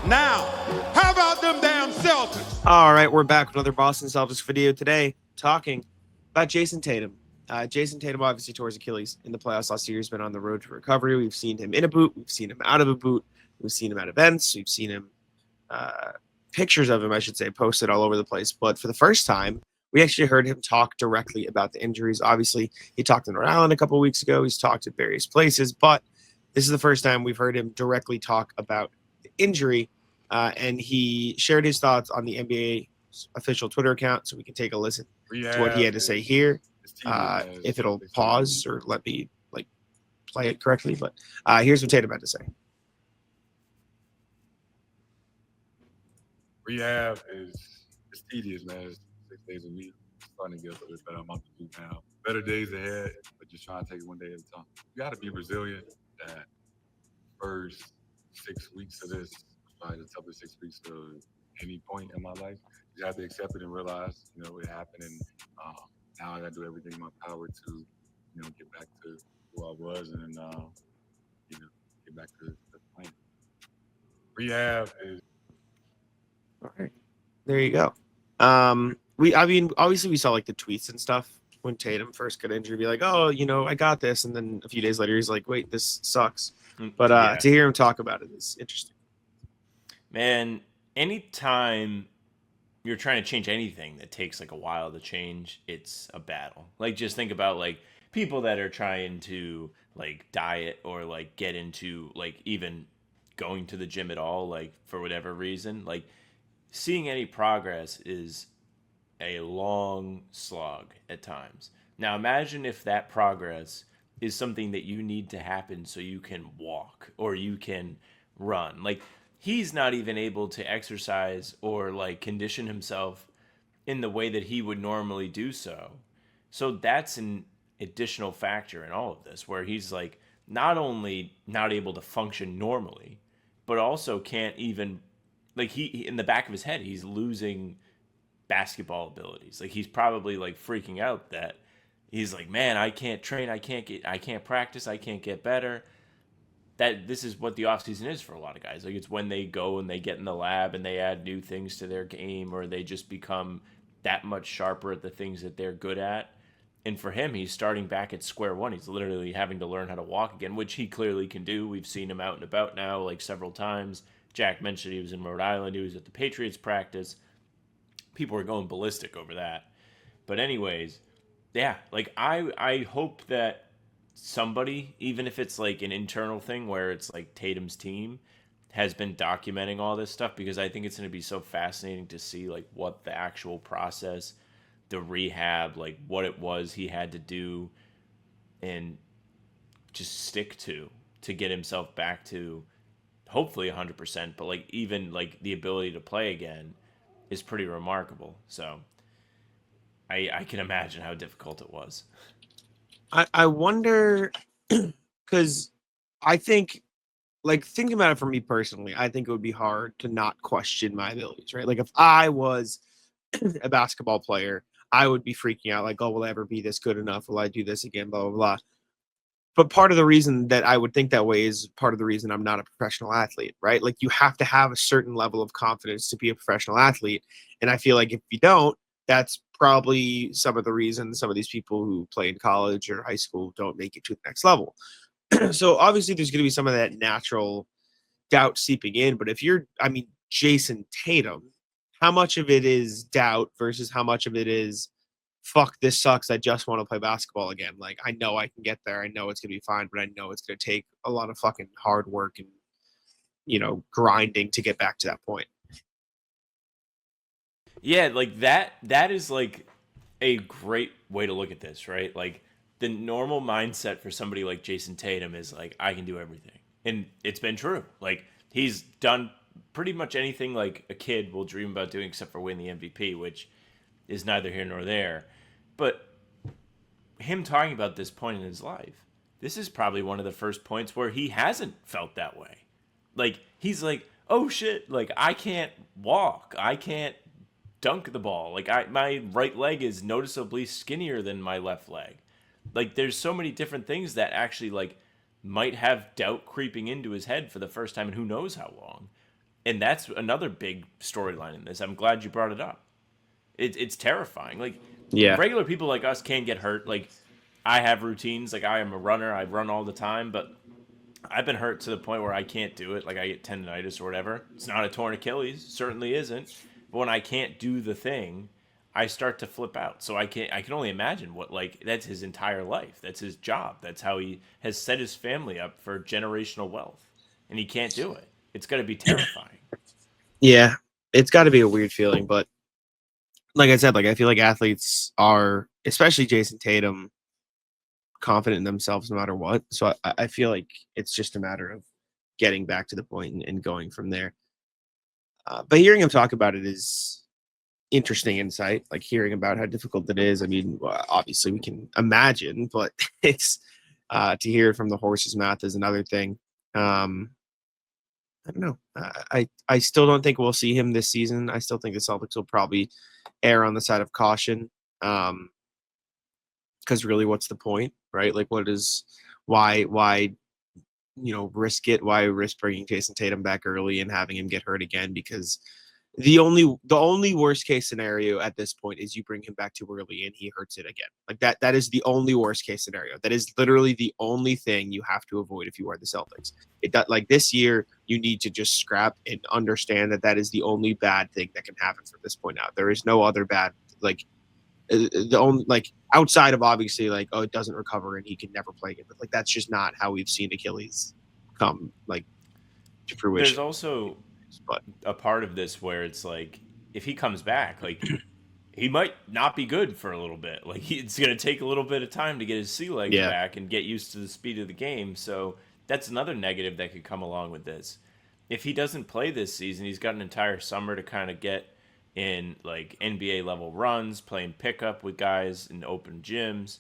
Now, how about them damn Celtics? All right, we're back with another Boston Celtics video today, talking about Jayson Tatum. Jayson Tatum obviously tore his Achilles in the playoffs last year. He's been on the road to recovery. We've seen him in a boot. We've seen him out of a boot. We've seen him at events. We've seen him, pictures of him, I should say, posted all over the place. But for the first time, we actually heard him talk directly about the injuries. Obviously, he talked in Rhode Island a couple of weeks ago. He's talked at various places, but this is the first time we've heard him directly talk about the injury. And he shared his thoughts on the NBA official Twitter account, so we can take a listen to what he had to say here. If it'll pause or let me play it correctly, but here's what Tatum had to say. Rehab is it's tedious, man. It's 6 days a week. It's starting to get a little bit better. I'm up to 2 pounds. Better days ahead, but just trying to take it one day at a time. You got to be resilient. That first 6 weeks of this, probably the toughest 6 weeks of any point in my life. You have to accept it and realize, it happened, and now I got to do everything in my power to, get back to who I was, and get back to the plan. Rehab is. All right, there you go. Obviously we saw the tweets and stuff when Tatum first got injured, be like, oh, I got this, and then a few days later he's like, wait, this sucks. But Yeah. to hear him talk about it is interesting. Man, anytime you're trying to change anything that takes a while to change, it's a battle. Just think about people that are trying to diet or get into even going to the gym at all, for whatever reason. Seeing any progress is a long slog at times. Now imagine if that progress is something that you need to happen so you can walk or you can run. He's not even able to exercise or condition himself in the way that he would normally do so. So that's an additional factor in all of this where he's not only not able to function normally, but also can't even he in the back of his head he's losing basketball abilities. He's probably freaking out that he's man, I can't train, I can't practice, I can't get better. That this is what the offseason is for a lot of guys. It's when they go and they get in the lab and they add new things to their game, or they just become that much sharper at the things that they're good at. And for him, he's starting back at square one. He's literally having to learn how to walk again, which he clearly can do. We've seen him out and about now several times. Jack mentioned he was in Rhode Island. He was at the Patriots practice. People were going ballistic over that. But anyways, yeah, I hope that somebody, even if it's an internal thing where it's Tatum's team, has been documenting all this stuff, because I think it's going to be so fascinating to see what the actual process, the rehab, what it was he had to do and just stick to get himself back to hopefully 100%, but even the ability to play again is pretty remarkable. So I can imagine how difficult it was. I wonder, because I think, thinking about it for me personally, I think it would be hard to not question my abilities, right? If I was a basketball player, I would be freaking out, oh, will I ever be this good enough? Will I do this again? Blah, blah, blah. But part of the reason that I would think that way is part of the reason I'm not a professional athlete, right? You have to have a certain level of confidence to be a professional athlete. And I feel like if you don't, that's probably some of the reasons some of these people who play in college or high school don't make it to the next level. So obviously there's going to be some of that natural doubt seeping in. But if Jayson Tatum, how much of it is doubt versus how much of it is, fuck, this sucks, I just want to play basketball again. I know I can get there. I know it's going to be fine, but I know it's going to take a lot of fucking hard work and, grinding to get back to that point. Yeah, that is a great way to look at this, right? The normal mindset for somebody like Jayson Tatum is I can do everything. And it's been true. He's done pretty much anything a kid will dream about doing except for win the MVP, which is neither here nor there. But him talking about this point in his life, this is probably one of the first points where he hasn't felt that way. He's oh shit, I can't walk. I can't dunk the ball. My right leg is noticeably skinnier than my left leg. There's so many different things that actually might have doubt creeping into his head for the first time in who knows how long. And that's another big storyline in this. I'm glad you brought it up. It's terrifying. Like, Yeah. regular people like us can get hurt. Like, I have routines. Like, I am a runner. I run all the time, but I've been hurt to the point where I can't do it. Like, I get tendonitis or whatever. It's not a torn Achilles. Certainly isn't. But when I can't do the thing, I start to flip out. So I can only imagine what, like, that's his entire life. That's his job. That's how he has set his family up for generational wealth. And he can't do it. It's got to be terrifying. Yeah, it's got to be a weird feeling, but like I said, like I feel like athletes are, especially Jayson Tatum, confident in themselves no matter what. So I feel like it's just a matter of getting back to the point and going from there. But hearing him talk about it is interesting insight. Like hearing about how difficult it is. I mean, obviously we can imagine, but it's to hear it from the horse's mouth is another thing. I don't know. I still don't think we'll see him this season. I still think the Celtics will probably err on the side of caution. Because really, what's the point, right? Like, why, risk it? Why risk bringing Jayson Tatum back early and having him get hurt again? Because the only worst case scenario at this point is you bring him back too early and he hurts it again. Like that is the only worst case scenario. That is literally the only thing you have to avoid if you are the Celtics. Like this year, you need to just scrap and understand that is the only bad thing that can happen from this point out. There is no other bad, like the only, like outside of obviously like, oh, it doesn't recover and he can never play again. But like that's just not how we've seen Achilles come like to fruition. There's also a part of this where it's like, if he comes back, like he might not be good for a little bit. Like it's going to take a little bit of time to get his sea legs back and get used to the speed of the game. So that's another negative that could come along with this. If he doesn't play this season, he's got an entire summer to kind of get in like NBA level runs, playing pickup with guys in open gyms.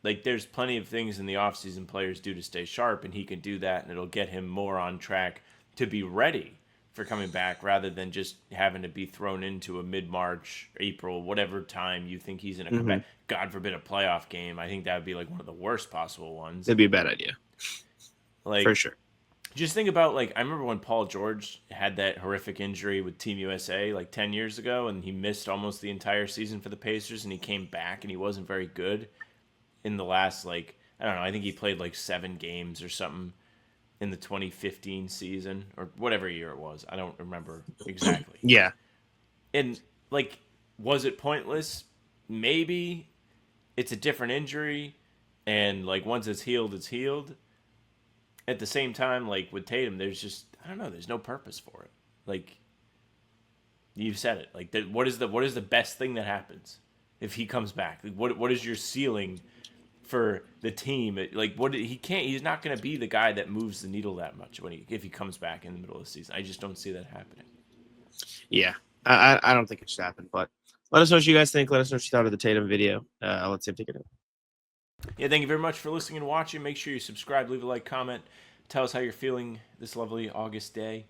Like there's plenty of things in the offseason players do to stay sharp, and he can do that, and it'll get him more on track to be ready for coming back rather than just having to be thrown into a mid-March, April, whatever time you think he's going to come back. God forbid a playoff game. I think that would be like one of the worst possible ones. It'd be a bad idea. Like for sure. Just think about, like, I remember when Paul George had that horrific injury with Team USA like 10 years ago, and he missed almost the entire season for the Pacers, and he came back and he wasn't very good in the last, like, I don't know, I think he played like 7 games or something in the 2015 season or whatever year it was. I don't remember exactly. Yeah. And like, was it pointless? Maybe. It's a different injury, and like once it's healed, it's healed. At the same time, like with Tatum, there's just, I don't know, there's no purpose for it. Like you've said it. Like what is the best thing that happens if he comes back? Like, what is your ceiling for the team? Like he's not going to be the guy that moves the needle that much if he comes back in the middle of the season. I just don't see that happening. Yeah, I don't think it should happen. But let us know what you guys think. Let us know what you thought of the Tatum video. Let's see if take it out. Yeah, thank you very much for listening and watching. Make sure you subscribe, leave a like, comment. Tell us how you're feeling this lovely August day.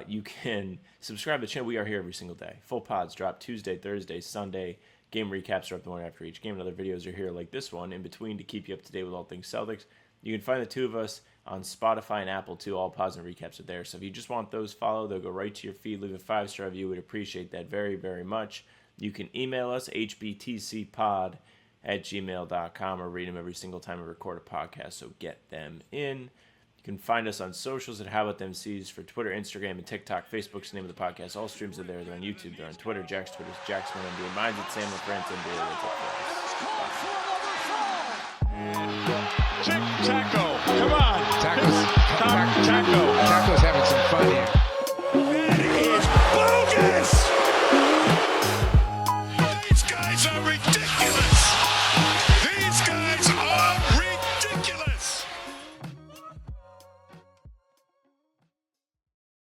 You can subscribe to the channel. We are here every single day. Full pods drop Tuesday, Thursday, Sunday. Game recaps are up the morning after each game, and other videos are here like this one in between to keep you up to date with all things Celtics. You can find the two of us on Spotify and Apple too. All pods and recaps are there. So if you just want those followed, they'll go right to your feed. Leave a 5-star review. We'd appreciate that very, very much. You can email us, hbtcpod@gmail.com, or read them every single time we record a podcast, so get them in. You can find us on socials at How About Them C's for Twitter, Instagram, and TikTok. Facebook's the name of the podcast. All streams are there. They're on YouTube. They're on Twitter. Jack's Twitter's Jackson NBA. Mine's at Sam LaFrance NBA. That's it for us. Tic-tac-toe.